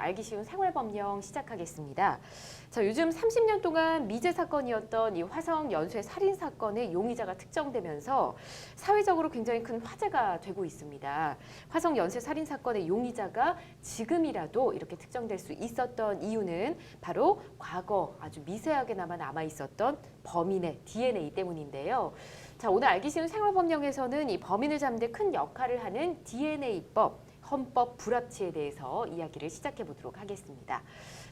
알기 쉬운 생활법령 시작하겠습니다. 자, 요즘 30년 동안 미제 사건이었던 이 화성 연쇄 살인 사건의 용의자가 특정되면서 사회적으로 굉장히 큰 화제가 되고 있습니다. 화성 연쇄 살인 사건의 용의자가 지금이라도 이렇게 특정될 수 있었던 이유는 바로 과거 아주 미세하게나마 남아 있었던 범인의 DNA 때문인데요. 자, 오늘 알기 쉬운 생활법령에서는 이 범인을 잡는 데 큰 역할을 하는 DNA법, 헌법 불합치에 대해서 이야기를 시작해 보도록 하겠습니다.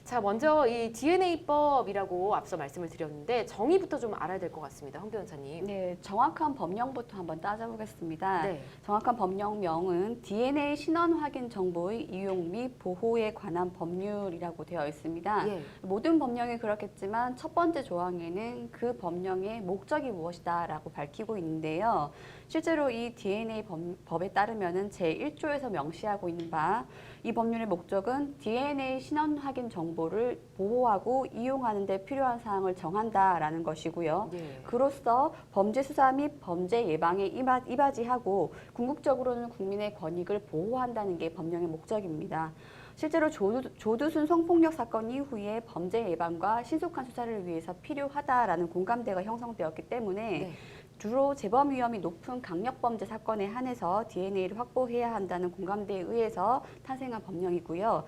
자, 먼저 이 DNA법이라고 앞서 말씀을 드렸는데 정의부터 좀 알아야 될 것 같습니다. 황 변호사님. 네, 정확한 법령부터 한번 따져보겠습니다. 네. 정확한 법령명은 DNA 신원 확인 정보의 이용 및 보호에 관한 법률이라고 되어 있습니다. 예. 모든 법령이 그렇겠지만 첫 번째 조항에는 그 법령의 목적이 무엇이다라고 밝히고 있는데요. 실제로 이 DNA 법에 따르면은 제1조에서 명시하고 있는 바 이 법률의 목적은 DNA 신원 확인 정보를 보호하고 이용하는 데 필요한 사항을 정한다라는 것이고요. 예. 그로써 범죄 수사 및 범죄 예방에 이바지하고 궁극적으로는 국민의 권익을 보호한다는 게 법령의 목적입니다. 실제로 조두순 성폭력 사건 이후에 범죄 예방과 신속한 수사를 위해서 필요하다라는 공감대가 형성되었기 때문에 네. 주로 재범 위험이 높은 강력범죄 사건에 한해서 DNA를 확보해야 한다는 공감대에 의해서 탄생한 법령이고요.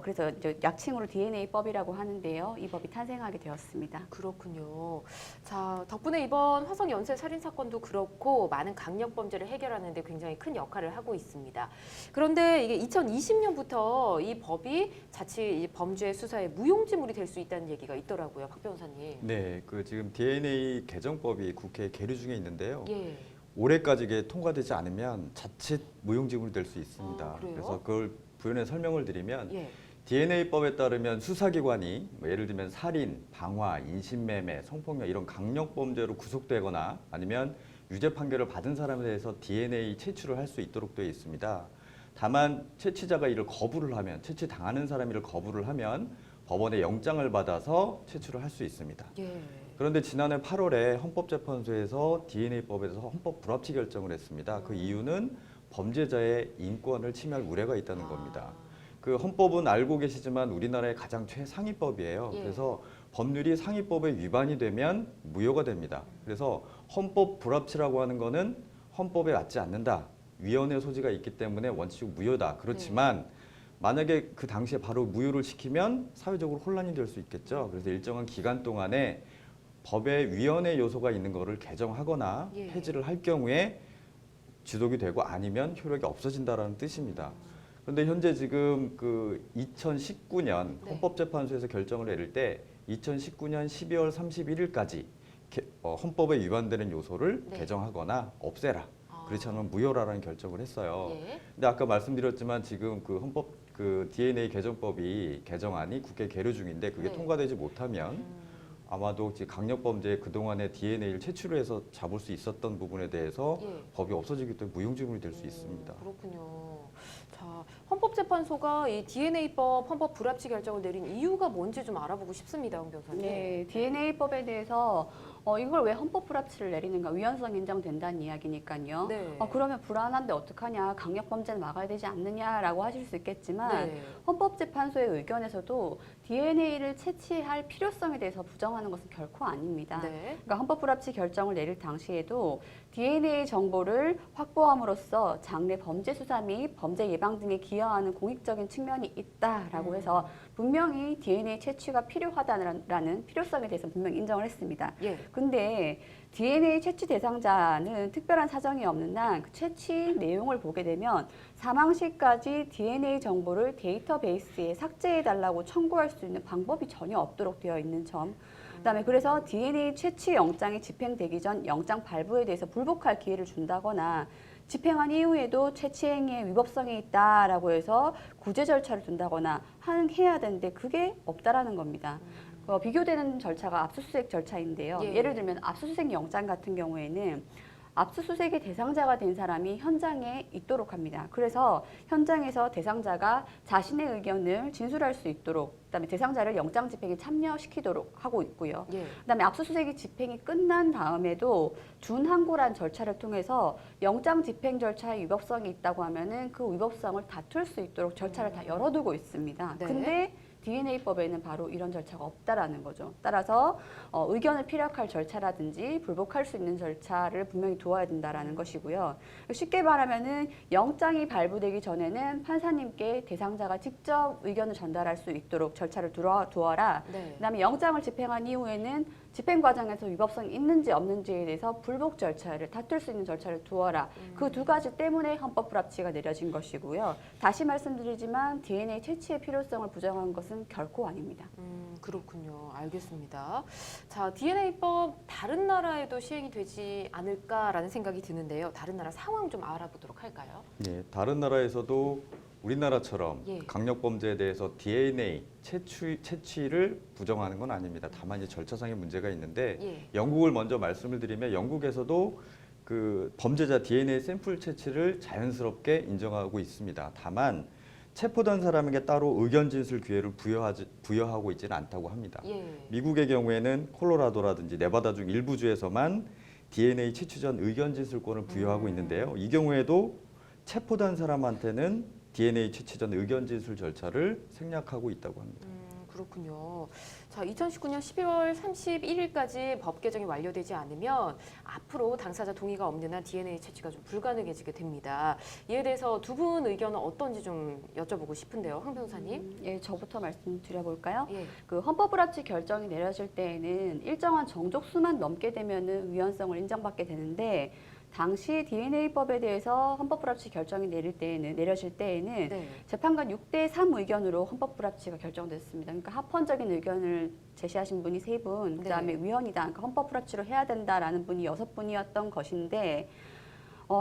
그래서 이제 약칭으로 DNA법이라고 하는데요. 이 법이 탄생하게 되었습니다. 그렇군요. 자, 덕분에 이번 화성 연쇄 살인 사건도 그렇고 많은 강력 범죄를 해결하는 데 굉장히 큰 역할을 하고 있습니다. 그런데 이게 2020년부터 이 법이 자칫 범죄 수사에 무용지물이 될 수 있다는 얘기가 있더라고요. 박 변호사님. 네, 그 지금 DNA 개정법이 국회에 계류 중에 있는데요. 예. 올해까지 이게 통과되지 않으면 자칫 무용지물이 될 수 있습니다. 아, 그래요? 그래서 그걸 부연해 설명을 드리면 예. DNA법에 따르면 수사기관이 뭐 예를 들면 살인, 방화, 인신매매, 성폭력 이런 강력범죄로 구속되거나 아니면 유죄 판결을 받은 사람에 대해서 DNA 채취를 할 수 있도록 되어 있습니다. 다만 채취자가 이를 거부를 하면, 채취당하는 사람이 이를 거부를 하면 법원에 영장을 받아서 채취를 할 수 있습니다. 예. 그런데 지난해 8월에 헌법재판소에서 DNA법에 대해서 헌법 불합치 결정을 했습니다. 그 이유는 범죄자의 인권을 침해할 우려가 있다는 겁니다. 그 헌법은 알고 계시지만 우리나라의 가장 최상위법이에요. 예. 그래서 법률이 상위법에 위반이 되면 무효가 됩니다. 그래서 헌법 불합치라고 하는 거는 헌법에 맞지 않는다. 위헌의 소지가 있기 때문에 원칙 무효다. 그렇지만 만약에 그 당시에 바로 무효를 시키면 사회적으로 혼란이 될 수 있겠죠. 그래서 일정한 기간 동안에 법에 위헌의 요소가 있는 거를 개정하거나 예. 폐지를 할 경우에 지속이 되고 아니면 효력이 없어진다라는 뜻입니다. 그런데 현재 지금 그 2019년 네. 헌법재판소에서 결정을 내릴 때 2019년 12월 31일까지 헌법에 위반되는 요소를 네. 개정하거나 없애라. 그렇지 않으면 무효라는 결정을 했어요. 예. 근데 아까 말씀드렸지만 지금 그 헌법 그 DNA 개정법이 개정안이 국회 계류 중인데 그게 네. 통과되지 못하면 아마도 강력범죄의 그동안의 DNA를 채취를 해서 잡을 수 있었던 부분에 대해서 예. 법이 없어지기 때문에 무용지물이 될 수 있습니다. 그렇군요. 자, 헌법재판소가 이 DNA법 헌법 불합치 결정을 내린 이유가 뭔지 좀 알아보고 싶습니다, 황 변호사님. 네, DNA법에 대해서 이걸 왜 헌법 불합치를 내리는가, 위헌성 인정된다는 이야기니까요. 네. 그러면 불안한데 어떡하냐, 강력범죄는 막아야 되지 않느냐라고 하실 수 있겠지만 네. 헌법재판소의 의견에서도 DNA를 채취할 필요성에 대해서 부정하는 것은 결코 아닙니다. 네. 그러니까 헌법 불합치 결정을 내릴 당시에도 DNA 정보를 확보함으로써 장래 범죄 수사 및 범죄 예방 등에 기여하는 공익적인 측면이 있다라고 해서 분명히 DNA 채취가 필요하다는 필요성에 대해서 분명히 인정을 했습니다. 예. 근데 DNA 채취 대상자는 특별한 사정이 없는 한 그 채취 내용을 보게 되면 사망 시까지 DNA 정보를 데이터베이스에 삭제해달라고 청구할 수 있는 방법이 전혀 없도록 되어 있는 점. 그다음에 그래서 DNA 채취 영장이 집행되기 전 영장 발부에 대해서 불복할 기회를 준다거나 집행한 이후에도 채취 행위에 위법성이 있다라고 해서 구제 절차를 둔다거나 해야 되는데 그게 없다라는 겁니다. 비교되는 절차가 압수수색 절차인데요. 예. 예를 들면 압수수색 영장 같은 경우에는 압수수색의 대상자가 된 사람이 현장에 있도록 합니다. 그래서 현장에서 대상자가 자신의 의견을 진술할 수 있도록, 그다음에 대상자를 영장 집행에 참여시키도록 하고 있고요. 예. 그다음에 압수수색이 집행이 끝난 다음에도 준항고란 절차를 통해서 영장 집행 절차에 위법성이 있다고 하면은 그 위법성을 다툴 수 있도록 절차를 다 열어두고 있습니다. 네. 근데 DNA법에는 바로 이런 절차가 없다라는 거죠. 따라서 의견을 피력할 절차라든지 불복할 수 있는 절차를 분명히 두어야 된다라는 것이고요. 쉽게 말하면은 영장이 발부되기 전에는 판사님께 대상자가 직접 의견을 전달할 수 있도록 절차를 두어라. 네. 그다음에 영장을 집행한 이후에는 집행 과정에서 위법성이 있는지 없는지에 대해서 불복 절차를 다툴 수 있는 절차를 두어라. 그 두 가지 때문에 헌법 불합치가 내려진 것이고요. 다시 말씀드리지만 DNA 채취의 필요성을 부정한 것은 결코 아닙니다. 그렇군요. 알겠습니다. 자, DNA법 다른 나라에도 시행이 되지 않을까라는 생각이 드는데요. 다른 나라 상황 좀 알아보도록 할까요? 예, 다른 나라에서도 우리나라처럼 예. 강력범죄에 대해서 DNA 채취를 부정하는 건 아닙니다. 다만 이 절차상의 문제가 있는데 예. 영국을 먼저 말씀을 드리면 영국에서도 그 범죄자 DNA 샘플 채취를 자연스럽게 인정하고 있습니다. 다만 체포된 사람에게 따로 의견 진술 기회를 부여하고 있지는 않다고 합니다. 예. 미국의 경우에는 콜로라도라든지 네바다 중 일부 주에서만 DNA 채취 전 의견 진술권을 부여하고 있는데요. 이 경우에도 체포된 사람한테는 DNA 채취 전 의견 진술 절차를 생략하고 있다고 합니다. 그렇군요. 자, 2019년 12월 31일까지 법 개정이 완료되지 않으면 앞으로 당사자 동의가 없는 한 DNA 채취가 좀 불가능해지게 됩니다. 이에 대해서 두 분 의견은 어떤지 좀 여쭤보고 싶은데요, 황 변호사님. 예, 저부터 말씀드려볼까요? 예. 그 헌법불합치 결정이 내려질 때에는 일정한 정족수만 넘게 되면은 위헌성을 인정받게 되는데 당시 DNA법에 대해서 헌법불합치 결정이 내려질 때에는 네. 재판관 6대3 의견으로 헌법불합치가 결정됐습니다. 그러니까 합헌적인 의견을 제시하신 분이 3분, 그다음에 네. 위헌이다, 그러니까 헌법불합치로 해야 된다라는 분이 6분이었던 것인데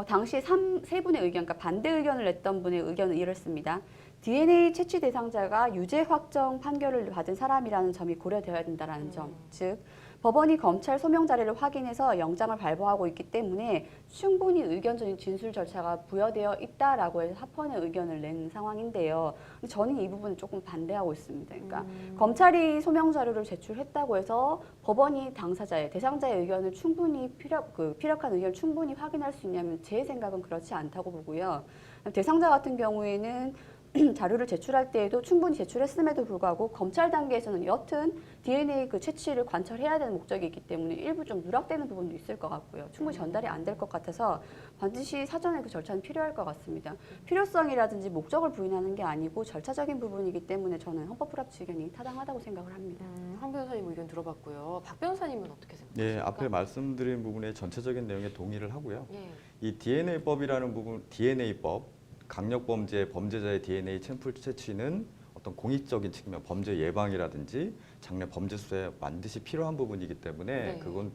당시 3분의 의견, 그러니까 반대 의견을 냈던 분의 의견은 이렇습니다. DNA 채취 대상자가 유죄 확정 판결을 받은 사람이라는 점이 고려되어야 된다는 점, 즉 법원이 검찰 소명 자료를 확인해서 영장을 발부하고 있기 때문에 충분히 의견적인 진술 절차가 부여되어 있다라고 해서 합헌의 의견을 낸 상황인데요. 저는 이 부분을 조금 반대하고 있습니다. 그러니까 검찰이 소명 자료를 제출했다고 해서 법원이 당사자의 대상자의 의견을 충분히 피력한 의견을 충분히 확인할 수 있냐면 제 생각은 그렇지 않다고 보고요. 대상자 같은 경우에는 자료를 제출할 때에도 충분히 제출했음에도 불구하고 검찰 단계에서는 여튼 DNA 그 채취를 관철해야 되는 목적이 있기 때문에 일부 좀 누락되는 부분도 있을 것 같고요. 충분히 전달이 안 될 것 같아서 반드시 사전에 그 절차는 필요할 것 같습니다. 필요성이라든지 목적을 부인하는 게 아니고 절차적인 부분이기 때문에 저는 헌법불합치 의견이 타당하다고 생각을 합니다. 황 변호사님 의견 들어봤고요. 박 변호사님은 어떻게 생각하십니까? 예, 앞에 말씀드린 부분의 전체적인 내용에 동의를 하고요. 예. 이 DNA법이라는 부분, DNA법, 강력범죄 범죄자의 DNA 샘플 채취는 어떤 공익적인 측면, 범죄 예방이라든지 장래 범죄 수사에 반드시 필요한 부분이기 때문에 네. 그건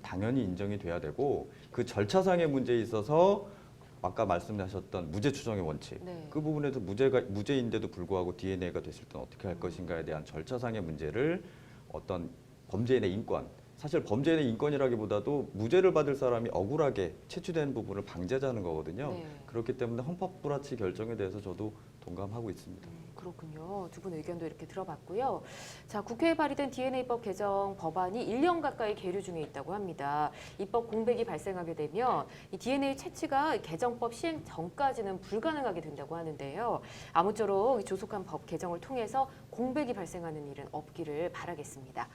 당연히 인정이 돼야 되고 그 절차상의 문제에 있어서 아까 말씀하셨던 무죄 추정의 원칙 네. 그 부분에서 무죄인데도 불구하고 DNA가 됐을 때는 어떻게 할 것인가에 대한 절차상의 문제를 어떤 범죄인의 인권 사실 범죄인의 인권이라기보다도 무죄를 받을 사람이 억울하게 채취되는 부분을 방지하자는 거거든요. 네. 그렇기 때문에 헌법불합치 결정에 대해서 저도 동감하고 있습니다. 그렇군요. 두 분 의견도 이렇게 들어봤고요. 자, 국회에 발의된 DNA법 개정 법안이 1년 가까이 계류 중에 있다고 합니다. 입법 공백이 발생하게 되면 이 DNA 채취가 개정법 시행 전까지는 불가능하게 된다고 하는데요. 아무쪼록 이 조속한 법 개정을 통해서 공백이 발생하는 일은 없기를 바라겠습니다.